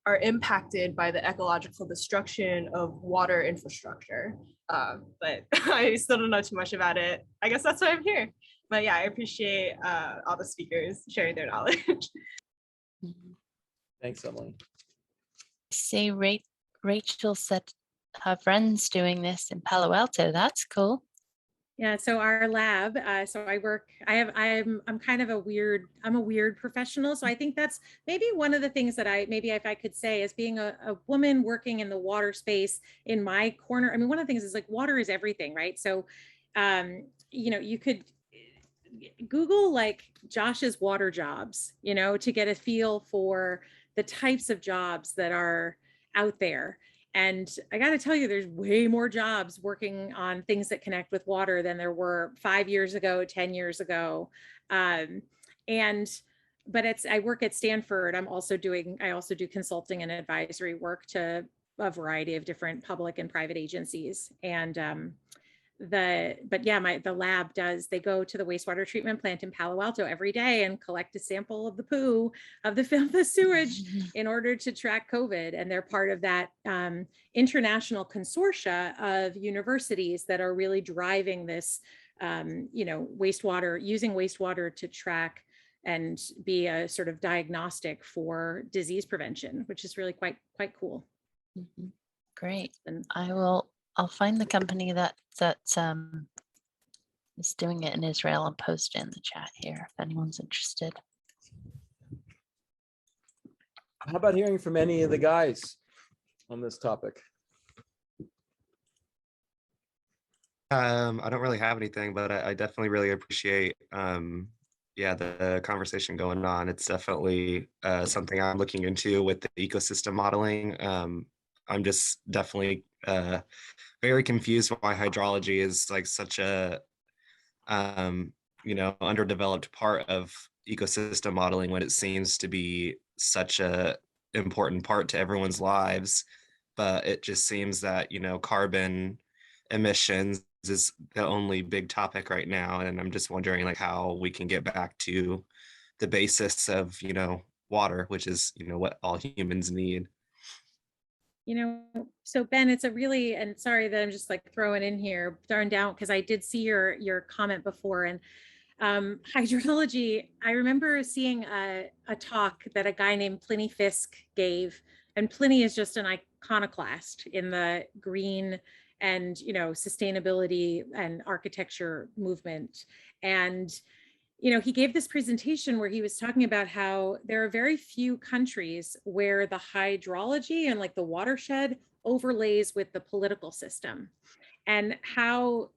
are impacted by the ecological destruction of water infrastructure. But I still don't know too much about it. I guess that's why I'm here. But yeah, I appreciate all the speakers sharing their knowledge. Thanks, Emily. See, Rachel said her friend's doing this in Palo Alto. That's cool. Yeah, so our lab, so I'm kind of a weird professional. So I think that's maybe one of the things that if I could say, as being a woman working in the water space in my corner. I mean, one of the things is like water is everything, right? So, you could Google like Josh's water jobs, to get a feel for the types of jobs that are out there. And I got to tell you, there's way more jobs working on things that connect with water than there were 5 years ago, 10 years ago. But I work at Stanford. I also do consulting and advisory work to a variety of different public and private agencies. And the lab they go to the wastewater treatment plant in Palo Alto every day and collect a sample of the poo of the sewage in order to track COVID. And they're part of that international consortia of universities that are really driving this, using wastewater to track and be a sort of diagnostic for disease prevention, which is really quite cool. Mm-hmm. Great. And I'll find the company that is doing it in Israel and post it in the chat here if anyone's interested. How about hearing from any of the guys on this topic? I don't really have anything, but I definitely really appreciate the conversation going on. It's definitely something I'm looking into with the ecosystem modeling. I'm just definitely very confused why hydrology is like such a underdeveloped part of ecosystem modeling when it seems to be such a important part to everyone's lives. But it just seems that carbon emissions is the only big topic right now, and I'm just wondering like how we can get back to the basis of water, which is what all humans need. So Ben, it's and sorry that I'm just like throwing down because I did see your comment before, and hydrology, I remember seeing a talk that a guy named Pliny Fisk gave, and Pliny is just an iconoclast in the green and sustainability and architecture movement. And he gave this presentation where he was talking about how there are very few countries where the hydrology and like the watershed overlays with the political system, and how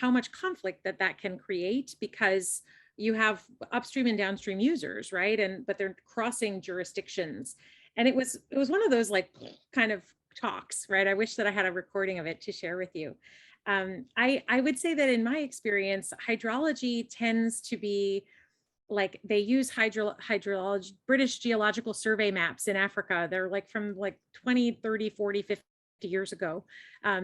much conflict that can create, because you have upstream and downstream users, right? But they're crossing jurisdictions. And it was one of those like kind of talks, right? I wish that I had a recording of it to share with you. I would say that in my experience, hydrology tends to be like, they use hydrology, British Geological Survey maps in Africa. They're like from like 20, 30, 40, 50 years ago,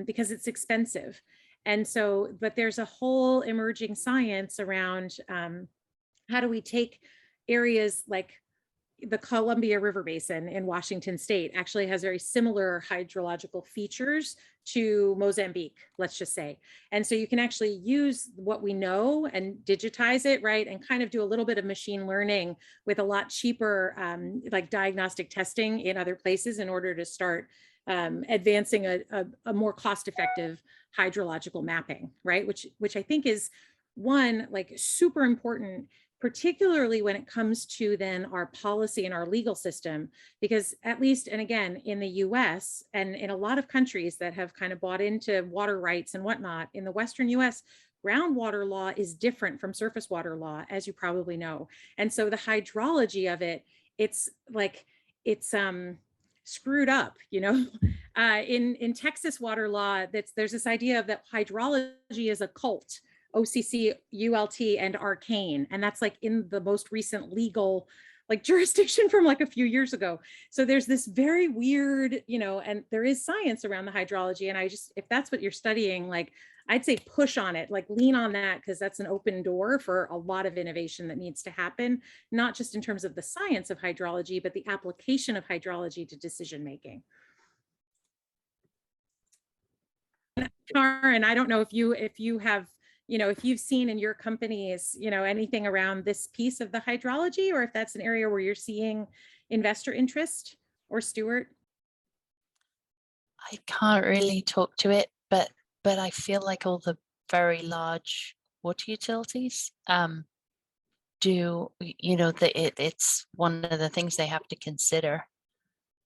because it's expensive. And so, but there's a whole emerging science around how do we take areas like the Columbia River Basin in Washington State actually has very similar hydrological features to Mozambique, let's just say. And so you can actually use what we know and digitize it, right? And kind of do a little bit of machine learning with a lot cheaper like diagnostic testing in other places in order to start advancing a more cost-effective hydrological mapping, right? Which I think is one, like super important, particularly when it comes to then our policy and our legal system, because at least, and again, in the US and in a lot of countries that have kind of bought into water rights and whatnot, in the Western US, groundwater law is different from surface water law, as you probably know. And so the hydrology of it, it's like, it's screwed up, you know. In Texas water law, there's this idea of that hydrology is a cult, OCC, ULT, and arcane. And that's like in the most recent legal like jurisdiction from like a few years ago. So there's this very weird, you know, and there is science around the hydrology. And I just, if that's what you're studying, like I'd say push on it, like lean on that, because that's an open door for a lot of innovation that needs to happen, not just in terms of the science of hydrology, but the application of hydrology to decision making. Karen, I don't know if you have, you know, if you've seen in your companies, you know, anything around this piece of the hydrology, or if that's an area where you're seeing investor interest, or Stuart? I can't really talk to it, but I feel like all the very large water utilities do, you know, it's one of the things they have to consider.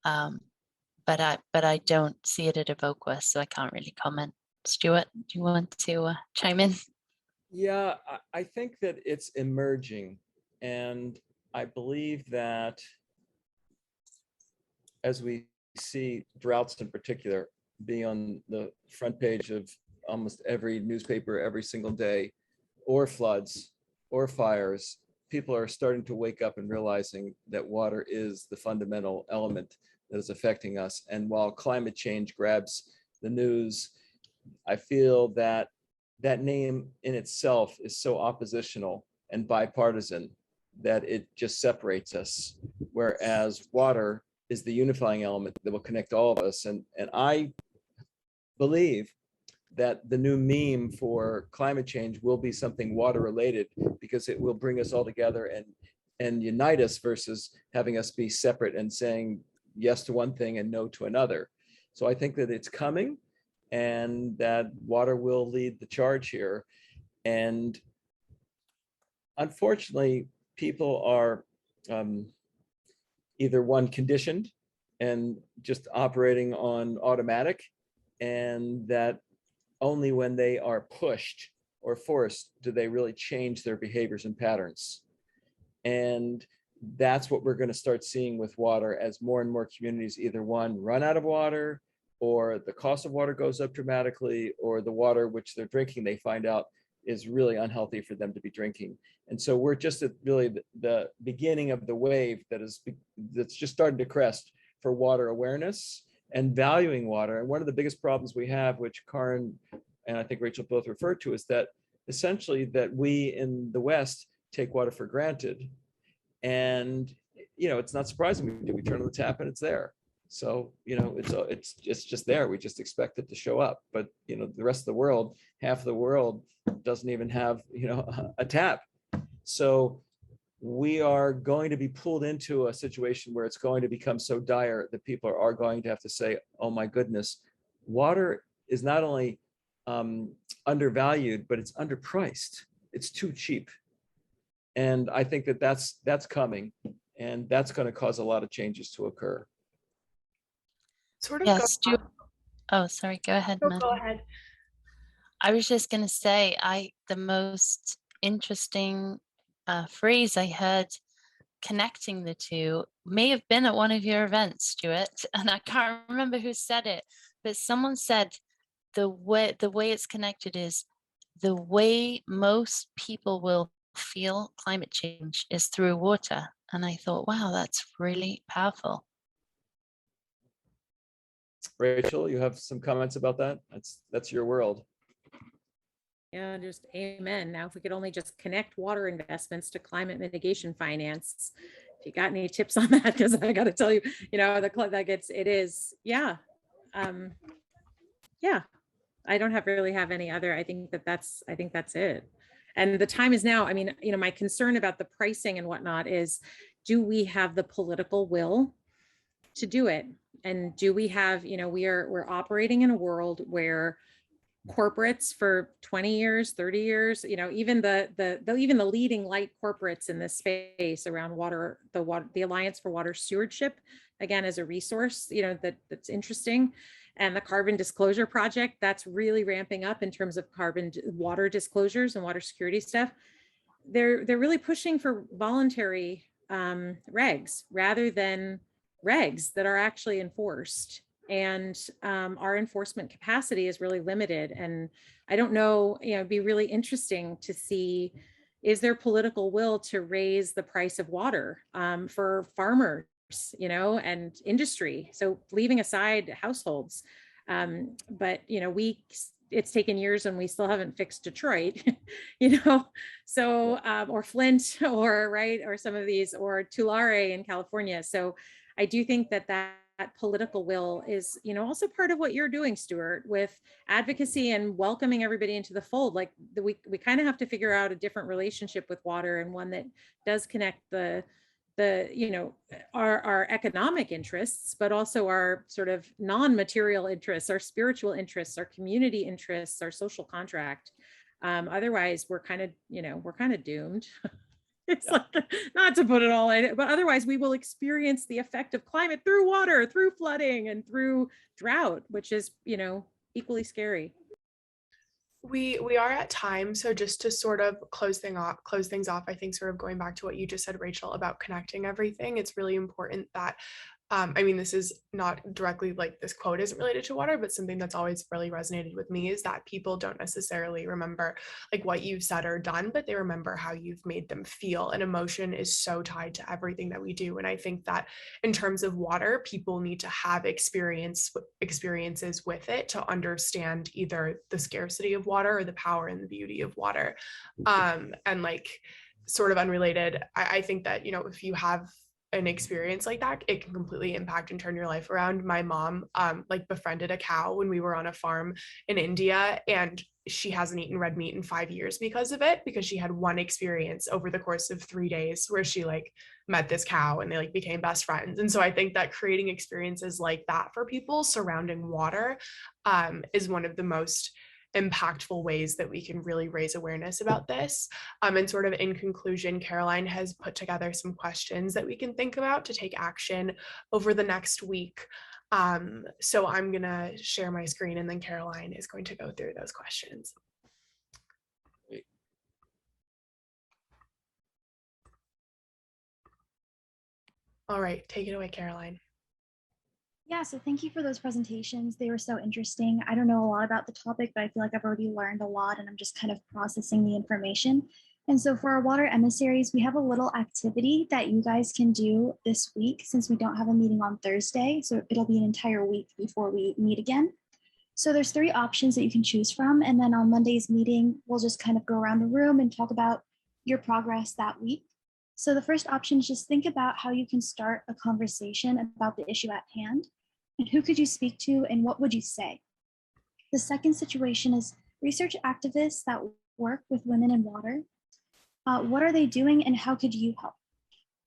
But I don't see it at Evoqua, so I can't really comment. Stuart, do you want to chime in? Yeah, I think that it's emerging, and I believe that as we see droughts in particular be on the front page of almost every newspaper every single day, or floods or fires, people are starting to wake up and realizing that water is the fundamental element that is affecting us. And while climate change grabs the news, I feel that that name in itself is so oppositional and bipartisan that it just separates us, whereas water is the unifying element that will connect all of us. And I believe that the new meme for climate change will be something water related, because it will bring us all together and unite us versus having us be separate and saying yes to one thing and no to another. So I think that it's coming, and that water will lead the charge here. And unfortunately, people are either one, conditioned and just operating on automatic, and that only when they are pushed or forced do they really change their behaviors and patterns. And that's what we're going to start seeing with water, as more and more communities either one, run out of water, or the cost of water goes up dramatically, or the water which they're drinking they find out is really unhealthy for them to be drinking. And so we're just at really the beginning of the wave that's just starting to crest for water awareness and valuing water. And one of the biggest problems we have, which Karen and I think Rachel both referred to, is that essentially that we in the West take water for granted. And, you know, it's not surprising we turn on the tap and it's there. So, you know, it's just there. We just expect it to show up. But, you know, the rest of the world, half of the world doesn't even have, you know, a tap. So we are going to be pulled into a situation where it's going to become so dire that people are going to have to say, oh my goodness, water is not only undervalued, but it's underpriced. It's too cheap. And I think that that's coming, and that's going to cause a lot of changes to occur. Sort of Yes. Oh, sorry. Go ahead, go Madeline. ahead. I was just going to say, the most interesting phrase I heard connecting the two may have been at one of your events, Stuart, and I can't remember who said it, but someone said the way it's connected is the way most people will feel climate change is through water. And I thought, wow, that's really powerful. Rachel, you have some comments about that? That's your world. Yeah, just amen. Now, if we could only just connect water investments to climate mitigation finance, if you got any tips on that, because I got to tell you, it is, yeah. Yeah, I don't really have any other, I think that's it. And the time is now. I mean, my concern about the pricing and whatnot is, do we have the political will to do it? And do we have, we're operating in a world where corporates for 20 years, 30 years, even the leading light corporates in this space around water, the Alliance for Water Stewardship, again, as a resource, that's interesting. And the Carbon Disclosure Project, that's really ramping up in terms of water disclosures and water security stuff. They're really pushing for voluntary regs rather than regs that are actually enforced. And our enforcement capacity is really limited. And I don't know, it'd be really interesting to see, is there political will to raise the price of water for farmers, and industry? So leaving aside households, but it's taken years and we still haven't fixed Detroit, so or Flint, or some of these, or Tulare in California. So I do think that political will is, also part of what you're doing, Stuart, with advocacy and welcoming everybody into the fold. Like we kind of have to figure out a different relationship with water, and one that does connect our economic interests, but also our sort of non-material interests, our spiritual interests, our community interests, our social contract. Otherwise we're kind of doomed. It's like, not to put it all in, but otherwise we will experience the effect of climate through water, through flooding, and through drought, which is, equally scary. We are at time, so just to sort of close things off, I think sort of going back to what you just said, Rachel, about connecting everything, it's really important that this is not directly, like, this quote isn't related to water, but something that's always really resonated with me is that people don't necessarily remember like what you've said or done, but they remember how you've made them feel. And emotion is so tied to everything that we do. And I think that in terms of water, people need to have experiences with it to understand either the scarcity of water or the power and the beauty of water. And like, sort of unrelated, I think that, if you have an experience like that, it can completely impact and turn your life around. My mom befriended a cow when we were on a farm in India, and she hasn't eaten red meat in 5 years because of it, because she had one experience over the course of 3 days where she met this cow and they became best friends. And so I think that creating experiences like that for people surrounding water is one of the most impactful ways that we can really raise awareness about this. And sort of in conclusion, Caroline has put together some questions that we can think about to take action over the next week. So I'm gonna share my screen, and then Caroline is going to go through those questions. All right, take it away, Caroline. Yeah, so thank you for those presentations. They were so interesting. I don't know a lot about the topic, but I feel like I've already learned a lot, and I'm just kind of processing the information. And so for our water emissaries, we have a little activity that you guys can do this week, since we don't have a meeting on Thursday. So it'll be an entire week before we meet again. So there's 3 options that you can choose from. And then on Monday's meeting, we'll just kind of go around the room and talk about your progress that week. So the first option is just think about how you can start a conversation about the issue at hand, and who could you speak to and what would you say? The second situation is research activists that work with women in water. What are they doing and how could you help?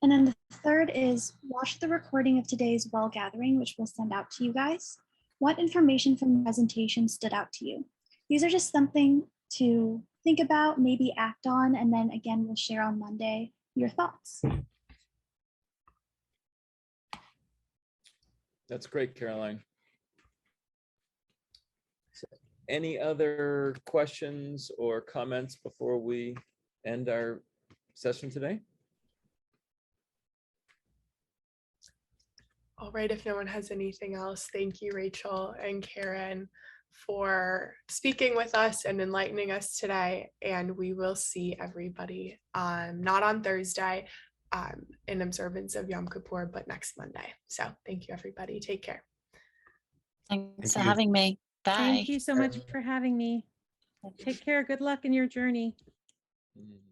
And then the third is watch the recording of today's well gathering, which we'll send out to you guys. What information from the presentation stood out to you? These are just something to think about, maybe act on, and then again, we'll share on Monday your thoughts. That's great, Caroline. Any other questions or comments before we end our session today? All right, if no one has anything else, thank you, Rachel and Karen, for speaking with us and enlightening us today. And we will see everybody not on Thursday in observance of Yom Kippur, but next Monday. So thank you, everybody. Take care. Thanks for having me. Bye. Thank you so much for having me. Take care. Good luck in your journey. Mm.